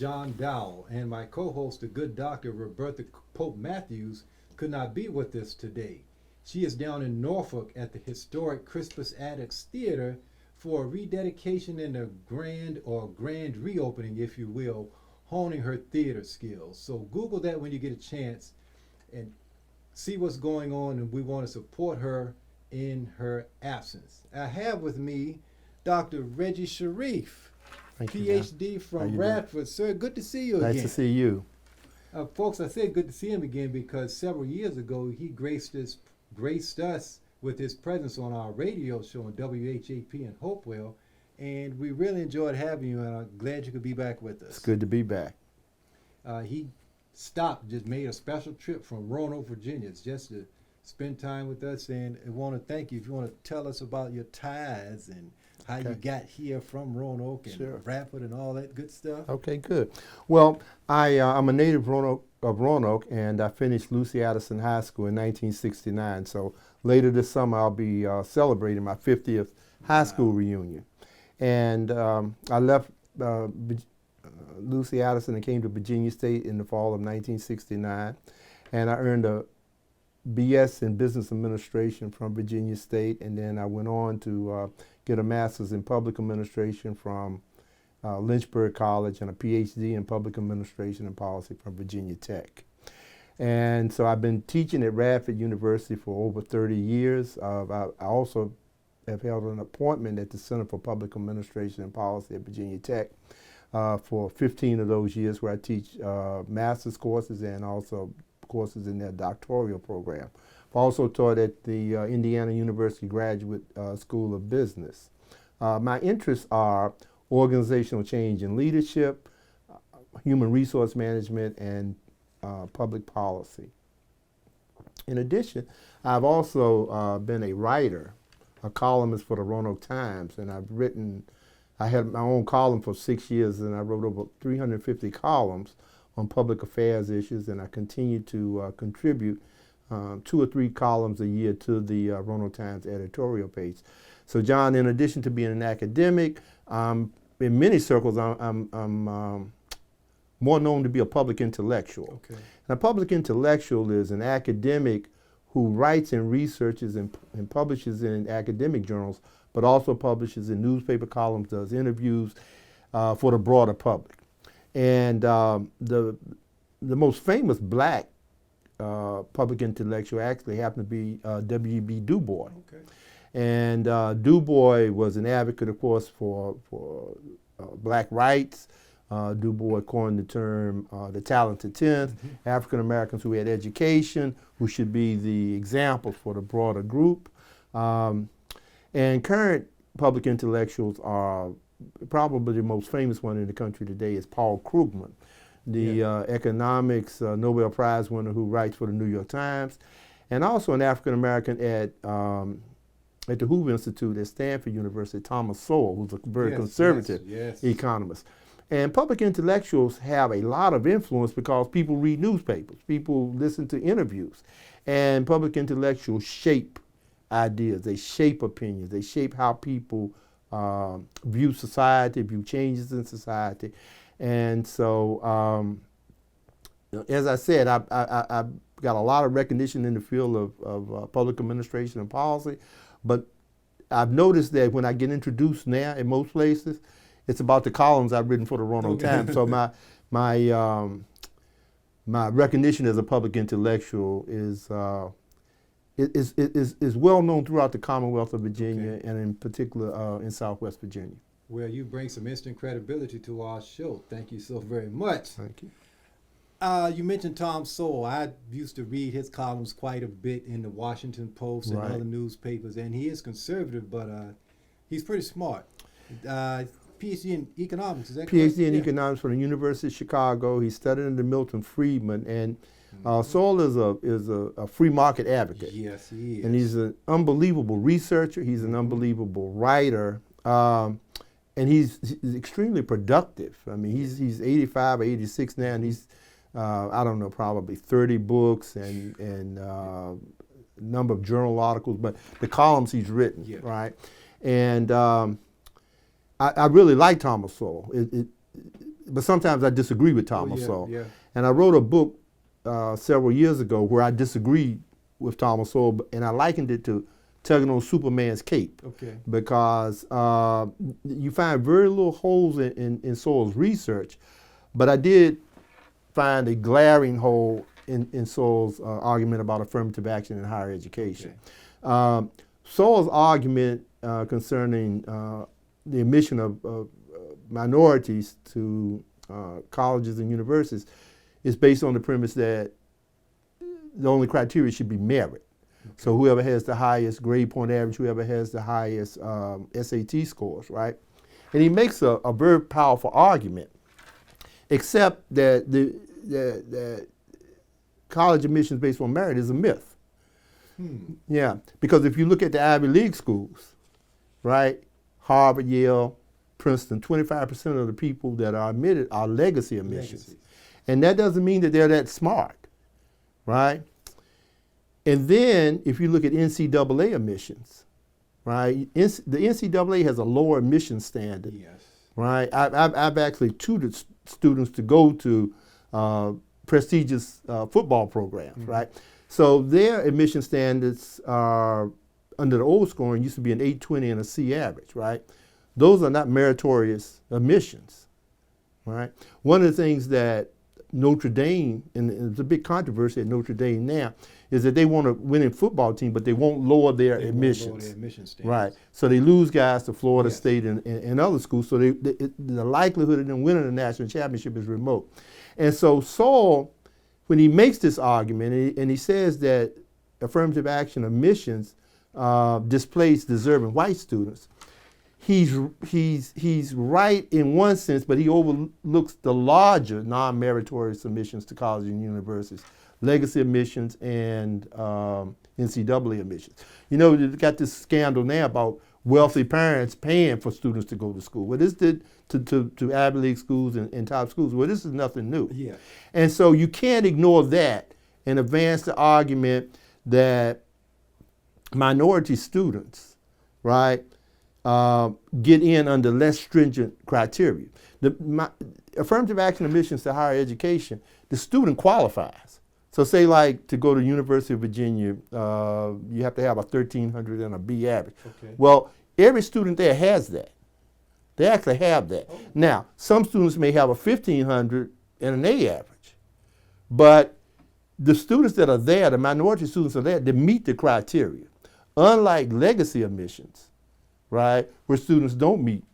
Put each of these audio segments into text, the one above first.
John Dowl, and my co-host, the good doctor Rebertha Pope Matthews, could not be with us today. She is down in Norfolk at the historic Crispus Attucks Theater for a rededication and a grand reopening, if you will, honing her theater skills. So Google that when you get a chance and see what's going on, and we want to support her in her absence. I have with me Dr. Reggie Sharif, PhD from Radford. Sir, good to see you again. Nice to see you. Folks, I said good to see him again because several years ago he graced us with his presence on our radio show on WHAP in Hopewell, and we really enjoyed having you, and I'm glad you could be back with us. It's good to be back. He just made a special trip from Roanoke, Virginia, just to spend time with us, and I want to thank you. If you want to tell us about your ties and how you got here from Roanoke and Radford and all that good stuff. Okay, good. Well, I'm a native of Roanoke, and I finished Lucy Addison High School in 1969. So later this summer, I'll be celebrating my 50th high school reunion. And I left Lucy Addison and came to Virginia State in the fall of 1969. And I earned a BS in Business Administration from Virginia State, and then I went on to get a master's in Public Administration from Lynchburg College and a PhD in Public Administration and Policy from Virginia Tech. And so I've been teaching at Radford University for over 30 years. I also have held an appointment at the Center for Public Administration and Policy at Virginia Tech for 15 of those years, where I teach master's courses and also courses in their doctoral program. I've also taught at the Indiana University Graduate School of Business. My interests are organizational change and leadership, human resource management, and public policy. In addition, I've also been a writer, a columnist for the Roanoke Times, and I had my own column for 6 years, and I wrote over 350 columns on public affairs issues, and I continue to contribute 2 or 3 columns a year to the Roanoke Times editorial page. So, John, in addition to being an academic, in many circles, I'm more known to be a public intellectual. Okay. And a public intellectual is an academic who writes and researches and publishes in academic journals, but also publishes in newspaper columns, does interviews for the broader public. And the most famous black public intellectual actually happened to be W.E.B. Du Bois. Okay. And Du Bois was an advocate, of course, for black rights. Du Bois coined the term the talented tenth, African Americans who had education, who should be the example for the broader group. And current public intellectuals are probably the most famous one in the country today is Paul Krugman, the economics Nobel Prize winner who writes for the New York Times, and also an African American at the Hoover Institute at Stanford University, Thomas Sowell, who's a very conservative economist. And public intellectuals have a lot of influence because people read newspapers, people listen to interviews, and public intellectuals shape ideas, they shape opinions, they shape how people view society, view changes in society. And so, as I said, I've got a lot of recognition in the field of public administration and policy, but I've noticed that when I get introduced now in most places, it's about the columns I've written for the Roanoke Times. So my recognition as a public intellectual is well known throughout the Commonwealth of Virginia, and in particular in Southwest Virginia. Well, you bring some instant credibility to our show. Thank you so very much. Thank you. You mentioned Tom Sowell. I used to read his columns quite a bit in the Washington Post and other newspapers, and he is conservative, but he's pretty smart. PhD in economics, is that correct? PhD in economics from the University of Chicago. He studied under Milton Friedman, and Sowell is a free market advocate. Yes, he is. And he's an unbelievable researcher. He's an unbelievable writer, and he's extremely productive. I mean, he's 85 or 86 now, and he's I don't know, probably 30 books and a number of journal articles, but the columns he's written, right? And I really like Thomas Sowell. but sometimes I disagree with Oh, Thomas yeah, Sowell. yeah. And I wrote a book several years ago where I disagreed with Thomas Sowell, and I likened it to tugging on Superman's cape. Okay. Because you find very little holes in Sowell's research, but I did find a glaring hole in Sowell's argument about affirmative action in higher education. Okay. Sowell's argument concerning the admission of minorities to colleges and universities is based on the premise that the only criteria should be merit. Okay. So whoever has the highest grade point average, whoever has the highest SAT scores, right? And he makes a very powerful argument, except that the college admissions based on merit is a myth. Yeah, because if you look at the Ivy League schools, right, Harvard, Yale, Princeton, 25% of the people that are admitted are legacy admissions. And that doesn't mean that they're that smart, right? And then if you look at NCAA admissions, right, the NCAA has a lower admission standard. Yes. Right? I've actually tutored students to go to prestigious football programs, right? So their admission standards are, under the old scoring, used to be an 820 and a C average, right? Those are not meritorious admissions, right? One of the things that Notre Dame, and there's a big controversy at Notre Dame now, is that they want a winning football team, but they won't lower their admissions. Won't lower their admission standards. Right. So they lose guys to Florida Yes. State and other schools, so the likelihood of them winning the national championship is remote. And so Sowell, when he makes this argument, and he says that affirmative action admissions displace deserving white students, he's right in one sense, but he overlooks the larger non-meritorious admissions to colleges and universities, legacy admissions and NCAA admissions. You know, you've got this scandal now about wealthy parents paying for students to go to school. Well, this did to Ivy League schools and top schools. Well, this is nothing new. Yeah. And so you can't ignore that and advance the argument that minority students, right, get in under less stringent criteria. Affirmative action admissions to higher education, the student qualifies. So say like to go to University of Virginia, you have to have a 1300 and a B average. Okay. Well, every student there has that. They actually have that. Oh. Now, some students may have a 1500 and an A average, but the students that are there, the minority students are there, they meet the criteria. Unlike legacy admissions, right, where students don't meet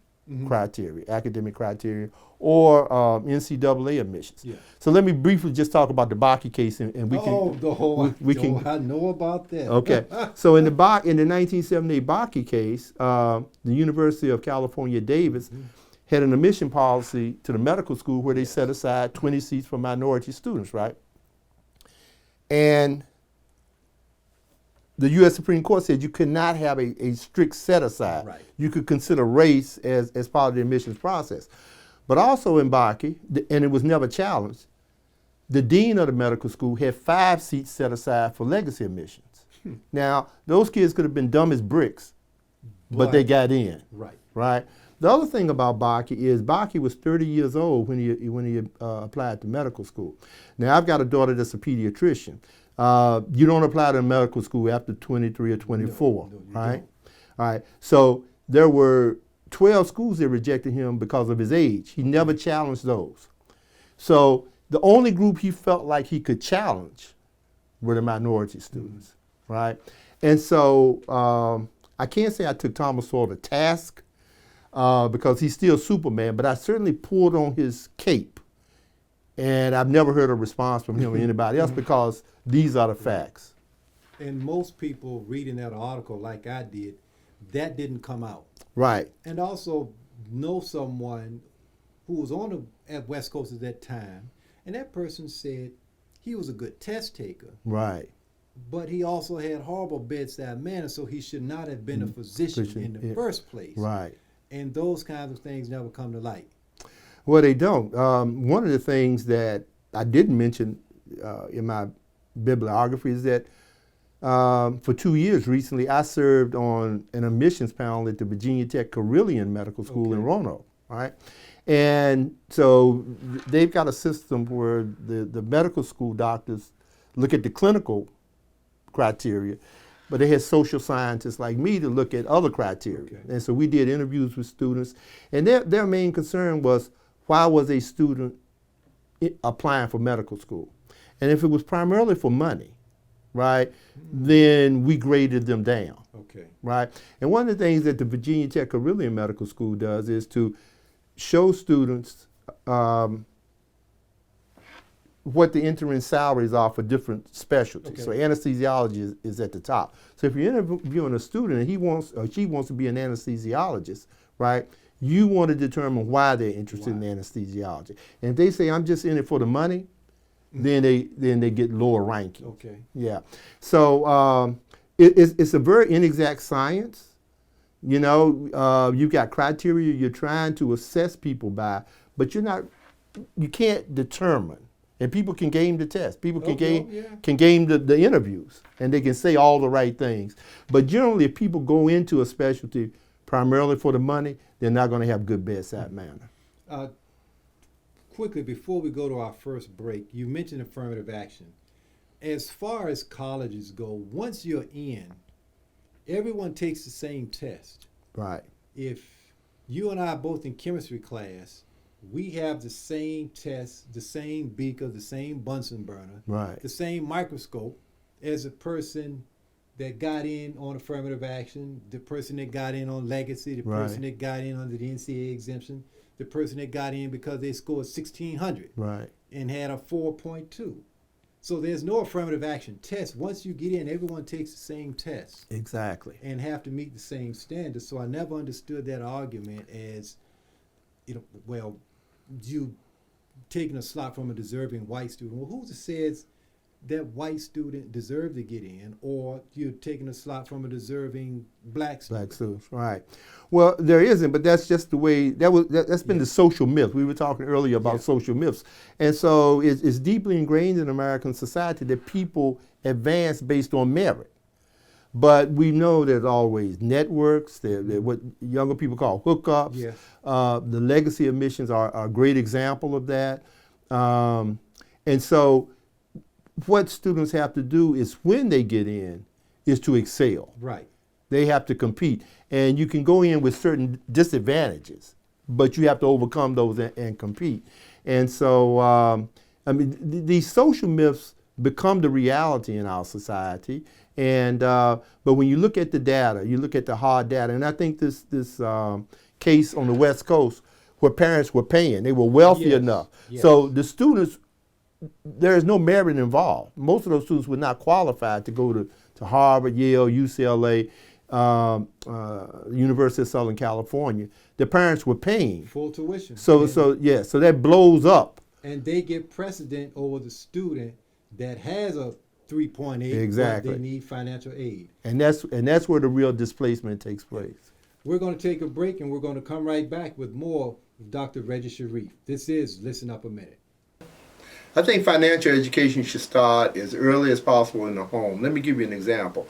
criteria, academic criteria, or NCAA admissions. Yeah. So let me briefly just talk about the Bakke case, and we can. I know about that. Okay. So in the 1978 Bakke case, the University of California, Davis had an admission policy to the medical school where they set aside 20 seats for minority students, right? And the U.S. Supreme Court said you could not have a strict set aside. Right. You could consider race as part of the admissions process. But also in Bakke, and it was never challenged, the dean of the medical school had 5 seats set aside for legacy admissions. Now, those kids could have been dumb as bricks, but they got in. Right. Right. The other thing about Bakke is Bakke was 30 years old when he applied to medical school. Now, I've got a daughter that's a pediatrician. You don't apply to medical school after 23 or 24, no, right? Don't. All right. So there were 12 schools that rejected him because of his age. He never challenged those. So the only group he felt like he could challenge were the minority students, right? And so I can't say I took Thomas Sowell to task because he's still Superman, but I certainly pulled on his cape. And I've never heard a response from him or anybody else because these are the facts. And most people reading that article like I did, that didn't come out. Right. And also know someone who was at West Coast at that time, and that person said he was a good test taker. Right. But he also had horrible bedside manner, so he should not have been a physician in the first place. Right. And those kinds of things never come to light. Well, they don't. One of the things that I didn't mention in my bibliography is that for 2 years recently, I served on an admissions panel at the Virginia Tech Carilion Medical School in Roanoke, right? And so they've got a system where the medical school doctors look at the clinical criteria, but they had social scientists like me to look at other criteria. Okay. And so we did interviews with students, and their main concern was, why was a student applying for medical school? And if it was primarily for money, right, then we graded them down. Okay. Right? And one of the things that the Virginia Tech Carillion Medical School does is to show students what the entering salaries are for different specialties. Okay. So anesthesiology is at the top. So if you're interviewing a student and he wants or she wants to be an anesthesiologist, right, you want to determine why they're interested in anesthesiology. And if they say, I'm just in it for the money, then they get lower ranking. Okay. Yeah. So it's a very inexact science. You know, you've got criteria you're trying to assess people by, but you can't determine. And people can game the test. People can game the interviews, and they can say all the right things. But generally, if people go into a specialty primarily for the money, they're not going to have good bedside manner. Quickly, before we go to our first break, you mentioned affirmative action. As far as colleges go, once you're in, everyone takes the same test. Right. If you and I are both in chemistry class, we have the same test, the same beaker, the same Bunsen burner, right, the same microscope as a person that got in on affirmative action, the person that got in on legacy, the person that got in under the NCAA exemption, the person that got in because they scored 1,600 and had a 4.2. So there's no affirmative action test. Once you get in, everyone takes the same test. Exactly. And have to meet the same standards. So I never understood that argument as, well, you taking a slot from a deserving white student. Well, who says that white student deserved to get in, or you're taking a slot from a deserving black student? Black students, right. Well, there isn't, but that's just the way, that's been the social myth. We were talking earlier about social myths. And so it's deeply ingrained in American society that people advance based on merit. But we know there's always networks, they're what younger people call hookups. Yes. The legacy admissions are a great example of that. And so what students have to do is, when they get in, is to excel. Right. They have to compete. And you can go in with certain disadvantages, but you have to overcome those and compete. And so, I mean, these social myths become the reality in our society. And but when you look at the data, you look at the hard data, and I think this case on the West Coast where parents were paying, they were wealthy enough. Yes. So the students, there is no merit involved. Most of those students were not qualified to go to Harvard, Yale, UCLA, University of Southern California. The parents were paying full tuition. So that blows up. And they get precedent over the student that has a 3.8. Exactly. But they need financial aid. And that's where the real displacement takes place. We're going to take a break, and we're going to come right back with more with Dr. Reggie Sharif. This is Listen Up a Minute. I think financial education should start as early as possible in the home. Let me give you an example.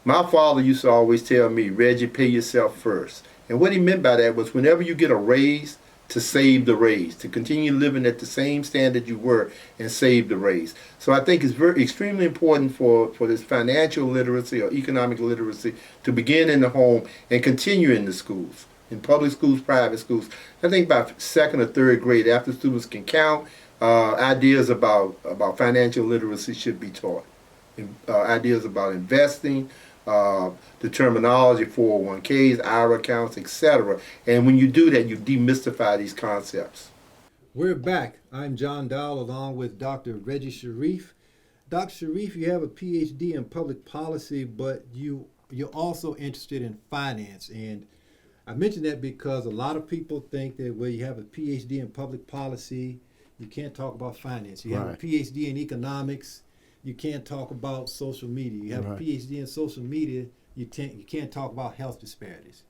My father used to always tell me, Reggie, pay yourself first. And what he meant by that was, whenever you get a raise, to save the raise, to continue living at the same standard you were and save the raise. So I think it's extremely important for this financial literacy or economic literacy to begin in the home and continue in the schools, in public schools, private schools. I think by second or third grade, after students can count, ideas about financial literacy should be taught. Ideas about investing, the terminology, 401ks, IRA accounts, etc. And when you do that, you demystify these concepts. We're back. I'm John Dowl, along with Dr. Reggie Sharif. Dr. Sharif, you have a PhD in public policy, but you're also interested in finance. And I mention that because a lot of people think that, well, you have a PhD in public policy, you can't talk about finance. You have a PhD in economics, you can't talk about social media. You have a PhD in social media, you can't talk about health disparities.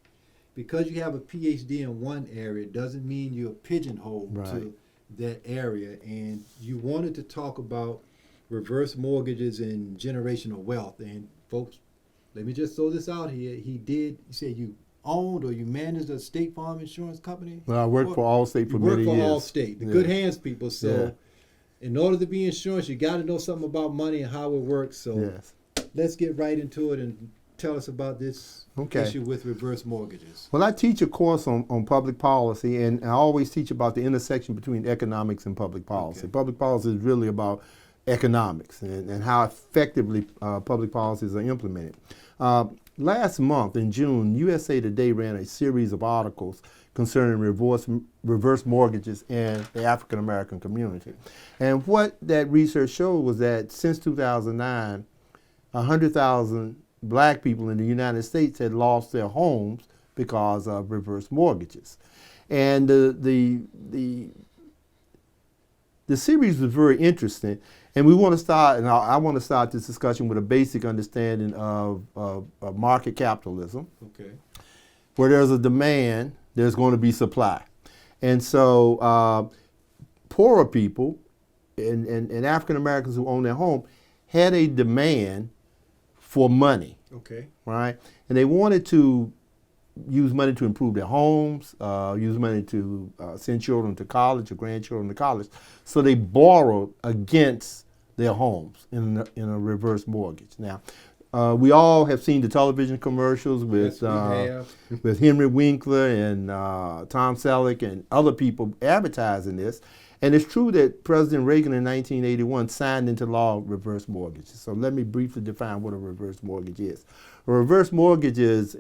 Because you have a PhD in one area doesn't mean you're pigeonholed to that area. And you wanted to talk about reverse mortgages and generational wealth. And folks, let me just throw this out here. He said you owned or you managed a State Farm insurance company? Well, I worked for Allstate for many years. You worked for Allstate, the Yeah. good hands people. So Yeah. in order to be insurance, you got to know something about money and how it works. So Yes. let's get right into it and tell us about this issue with reverse mortgages. Well, I teach a course on public policy, and I always teach about the intersection between economics and public policy. Okay. Public policy is really about economics and how effectively public policies are implemented. Last month in June, USA Today ran a series of articles concerning reverse mortgages in the African American community. And what that research showed was that since 2009, 100,000 black people in the United States had lost their homes because of reverse mortgages. And the series was very interesting. And we want to start, and I want to start this discussion with a basic understanding of market capitalism. Okay. Where there's a demand, there's going to be supply. And so poorer people and African Americans who own their home had a demand for money. Okay. Right? And they wanted to use money to improve their homes, use money to send children to college or grandchildren to college. So they borrowed against their homes in a reverse mortgage. Now, we all have seen the television commercials with Henry Winkler and Tom Selleck and other people advertising this. And it's true that President Reagan in 1981 signed into law reverse mortgages. So let me briefly define what a reverse mortgage is. A reverse mortgage is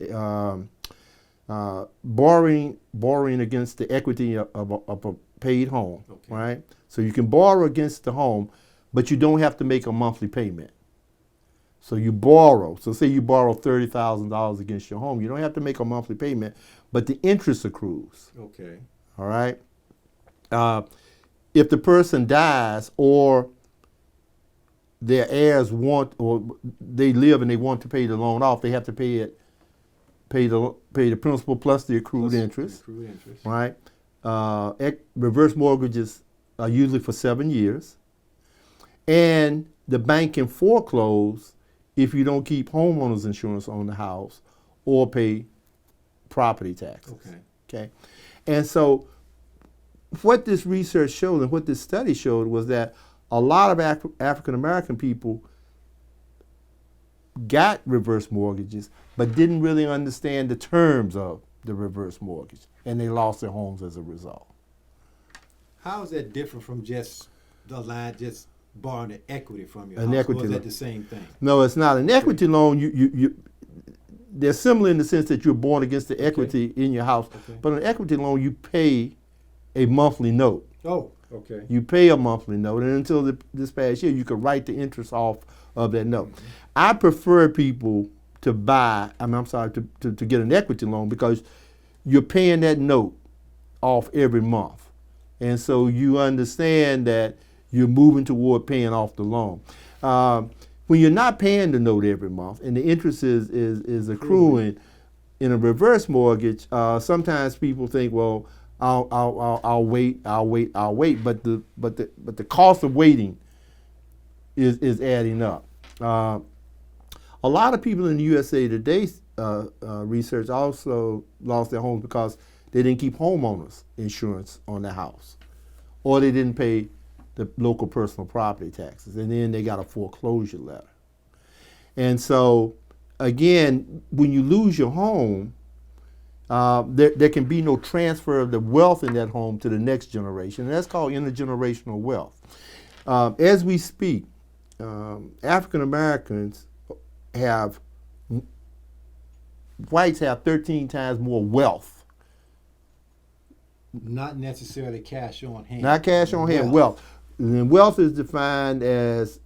borrowing against the equity of a paid home, okay. Right? So you can borrow against the home, but you don't have to make a monthly payment. So you borrow. So say you borrow $30,000 against your home. You don't have to make a monthly payment, but the interest accrues. Okay. All right? If the person dies or their heirs want, or they live and they want to pay the loan off, they have to pay the principal plus the accrued interest. Right? Reverse mortgages are usually for 7 years. And the bank can foreclose if you don't keep homeowners insurance on the house or pay property taxes. Okay. And so what this research showed and what this study showed was that a lot of African American people got reverse mortgages but didn't really understand the terms of the reverse mortgage, and they lost their homes as a result. How is that different from just borrowing the equity from your house? Or is that the same thing? No, it's not. An equity loan, they're similar in the sense that you're borrowing against the equity in your house. Okay. But an equity loan, you pay a monthly note. Oh, okay. You pay a monthly note, and until this past year, you could write the interest off of that note. Mm-hmm. I prefer people to to get an equity loan because you're paying that note off every month. And so you understand that you're moving toward paying off the loan. When you're not paying the note every month and the interest is accruing in a reverse mortgage, sometimes people think, well, I'll wait, but the cost of waiting is adding up. A lot of people in the USA Today research also lost their homes because they didn't keep homeowners insurance on their house, or they didn't pay the local personal property taxes, and then they got a foreclosure letter. And so, again, when you lose your home, there can be no transfer of the wealth in that home to the next generation, and that's called intergenerational wealth. As we speak, African Americans whites have 13 times more wealth. Not necessarily cash on hand. Not cash on hand, wealth. And wealth is defined as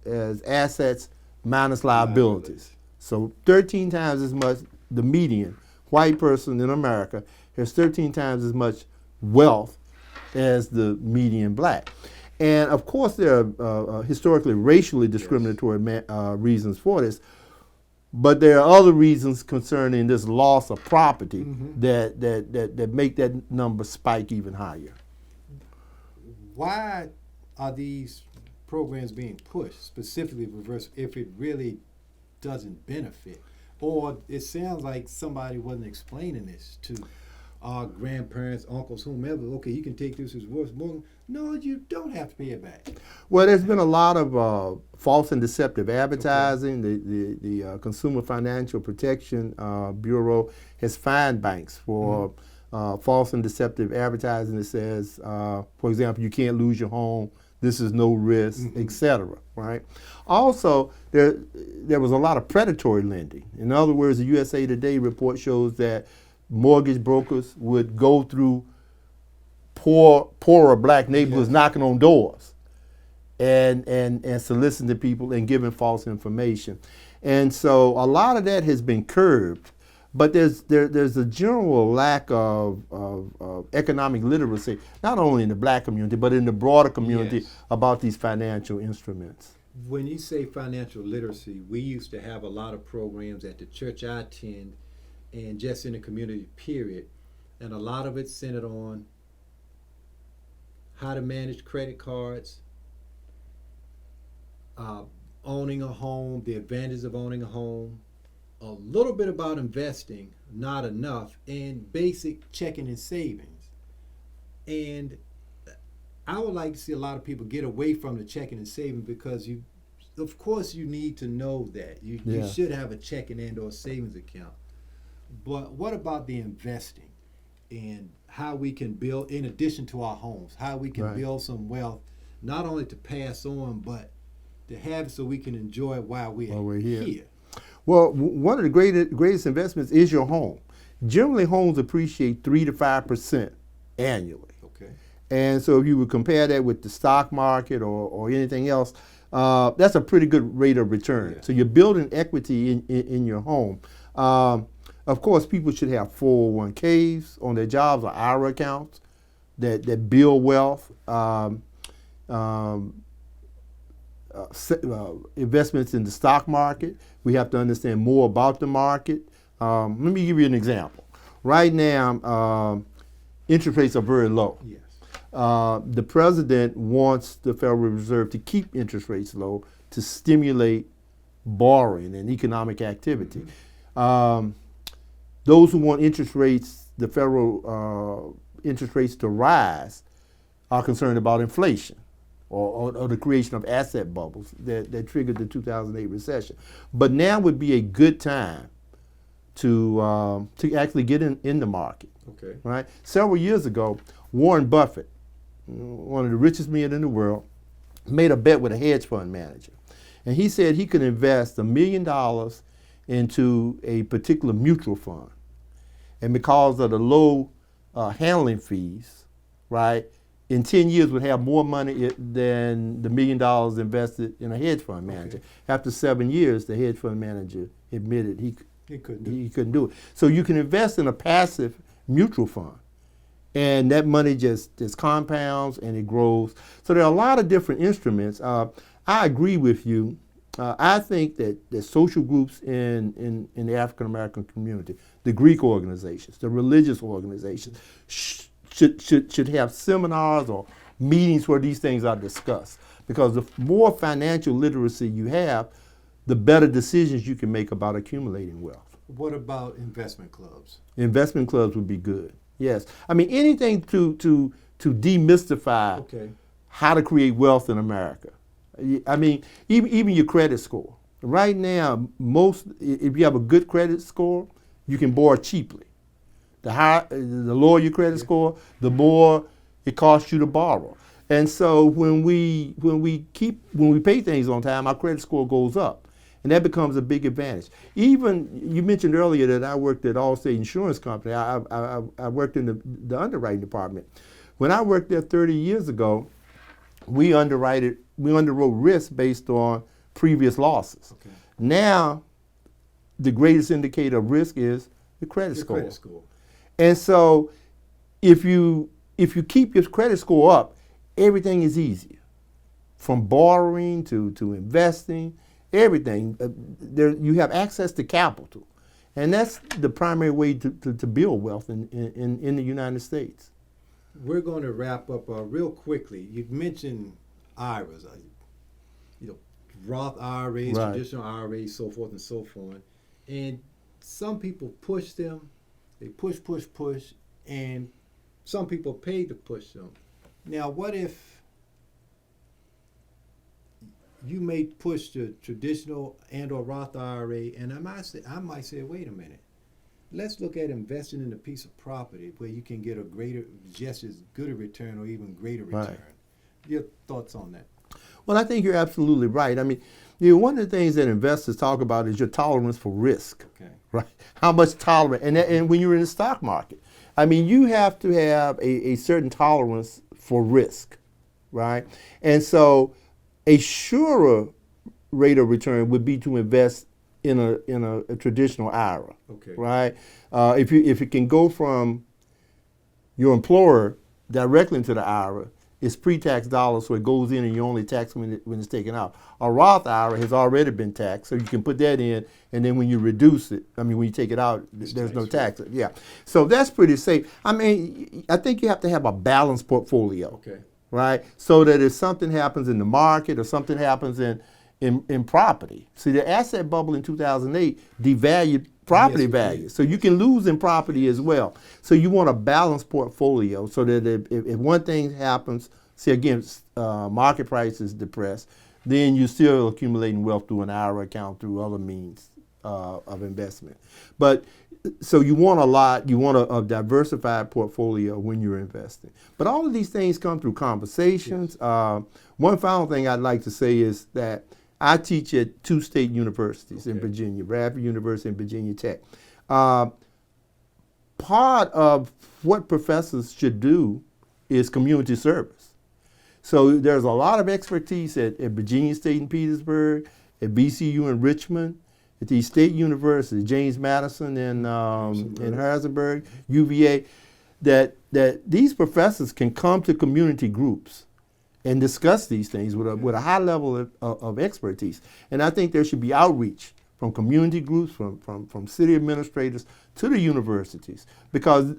assets minus liabilities. So 13 times as much, the median white person in America has 13 times as much wealth as the median black. And of course there are historically racially discriminatory reasons for this, but there are other reasons concerning this loss of property that make that number spike even higher. Why are these programs being pushed, specifically reverse, if it really doesn't benefit? Or it sounds like somebody wasn't explaining this to our grandparents, uncles, whomever. Okay, you can take this as worth more. No, you don't have to pay it back. Well, there's been a lot of false and deceptive advertising. Okay. The Consumer Financial Protection Bureau has fined banks for false and deceptive advertising that says, for example, you can't lose your home, this is no risk, etc. Right? Also, there was a lot of predatory lending. In other words, the USA Today report shows that mortgage brokers would go through poorer black neighborhoods, knocking on doors and soliciting people and giving false information. And so a lot of that has been curbed, but there's a general lack of economic literacy, not only in the black community, but in the broader community about these financial instruments. When you say financial literacy, we used to have a lot of programs at the church I attend and just in the community period, and a lot of it centered on how to manage credit cards, owning a home, the advantages of owning a home, a little bit about investing, not enough, and basic checking and savings. And I would like to see a lot of people get away from the checking and saving because of course you need to know that. You should have a checking and or savings account. But what about the investing and how we can build, in addition to our homes, how we can build some wealth, not only to pass on, but to have so we can enjoy it while we're here. Well, one of the greatest investments is your home. Generally, homes appreciate 3 to 5% annually. Okay. And so if you would compare that with the stock market or anything else, that's a pretty good rate of return. Yeah. So you're building equity in your home. Of course, people should have 401ks on their jobs or IRA accounts that build wealth. Investments in the stock market. We have to understand more about the market. Let me give you an example. Right now, interest rates are very low. Yes. The president wants the Federal Reserve to keep interest rates low to stimulate borrowing and economic activity. Those who want interest rates, the federal interest rates to rise, are concerned about inflation or the creation of asset bubbles that triggered the 2008 recession. But now would be a good time to actually get in the market. Okay. Right? Several years ago, Warren Buffett, one of the richest men in the world, made a bet with a hedge fund manager. And he said he could invest $1 million into a particular mutual fund. And because of the low handling fees, right, in 10 years would have more money than the $1 million invested in a hedge fund manager. Okay. After 7 years, the hedge fund manager admitted he couldn't do it. So you can invest in a passive mutual fund, and that money just compounds and it grows. So there are a lot of different instruments. I agree with you. I think that social groups in the African American community, the Greek organizations, the religious organizations, should have seminars or meetings where these things are discussed. Because the more financial literacy you have, the better decisions you can make about accumulating wealth. What about investment clubs? Investment clubs would be good. Yes. I mean, anything to demystify how to create wealth in America. I mean, even your credit score. Right now, if you have a good credit score, you can borrow cheaply. The lower your credit score, the more it costs you to borrow. And so when we pay things on time, our credit score goes up, and that becomes a big advantage. Even you mentioned earlier that I worked at Allstate Insurance Company. I worked in the underwriting department. When I worked there 30 years ago, we underwrote risk based on previous losses. Okay. Now, the greatest indicator of risk is the credit score. And so, if you keep your credit score up, everything is easier. From borrowing to investing, everything. You have access to capital, and that's the primary way to build wealth in the United States. We're going to wrap up real quickly. You mentioned IRAs, Roth IRAs, traditional IRAs, so forth and so forth. And some people push them. They push, and some people pay to push them. Now, what if you may push the traditional and or Roth IRA, and I might say, wait a minute. Let's look at investing in a piece of property where you can get a greater, just as good a return or even greater return. Right. Your thoughts on that? Well, I think you're absolutely right. I mean, one of the things that investors talk about is your tolerance for risk. Okay. Right? How much tolerance, and when you're in the stock market, I mean, you have to have a certain tolerance for risk, right? And so a surer rate of return would be to invest in a traditional IRA, Okay. right? If it can go from your employer directly into the IRA, it's pre-tax dollars, so it goes in and you only tax when it's taken out. A Roth IRA has already been taxed, so you can put that in, and then when you reduce it, when you take it out, there's no tax. Yeah, so that's pretty safe. I mean, I think you have to have a balanced portfolio, Okay. right? So that if something happens in the market or something happens in property. See, the asset bubble in 2008 devalued property Yes, it value. did. So you can lose in property as well. So you want a balanced portfolio so that if one thing happens, see again, market price is depressed, then you're still accumulating wealth through an IRA account through other means of investment. But so you want a diversified portfolio when you're investing. But all of these things come through conversations. Yes. One final thing I'd like to say is that I teach at 2 state universities in Okay. Virginia, Bradford University and Virginia Tech. Part of what professors should do is community service. So there's a lot of expertise at Virginia State in Petersburg, at VCU in Richmond, at these state universities, James Madison in Harrisonburg, UVA, that these professors can come to community groups and discuss these things with a high level of expertise. And I think there should be outreach from community groups, from city administrators to the universities. Because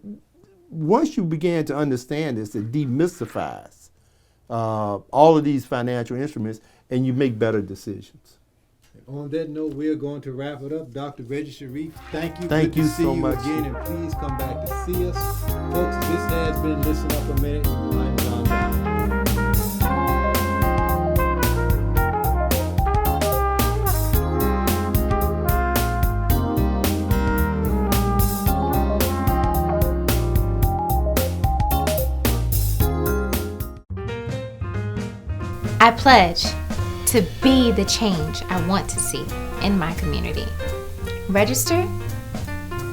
once you begin to understand this, it demystifies all of these financial instruments and you make better decisions. On that note, we're going to wrap it up. Dr. Reggie Sharif, thank you. Thank Good you to see so you much. again, and please come back to see us. Folks, this has been Listen Up a Minute. I'm John Dowl. I pledge to be the change I want to see in my community. Register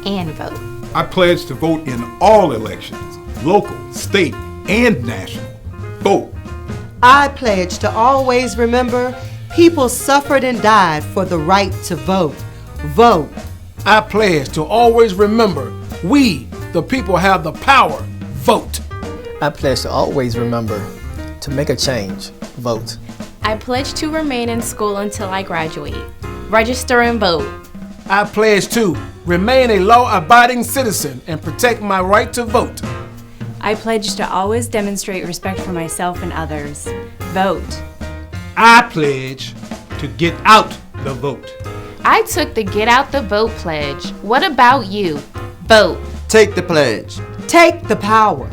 and vote. I pledge to vote in all elections, local, state, and national. Vote. I pledge to always remember people suffered and died for the right to vote. Vote. I pledge to always remember we, the people, have the power. Vote. I pledge to always remember to make a change. Vote. I pledge to remain in school until I graduate. Register and vote. I pledge to remain a law-abiding citizen and protect my right to vote. I pledge to always demonstrate respect for myself and others. Vote. I pledge to get out the vote. I took the Get Out the Vote pledge. What about you? Vote. Take the pledge. Take the power.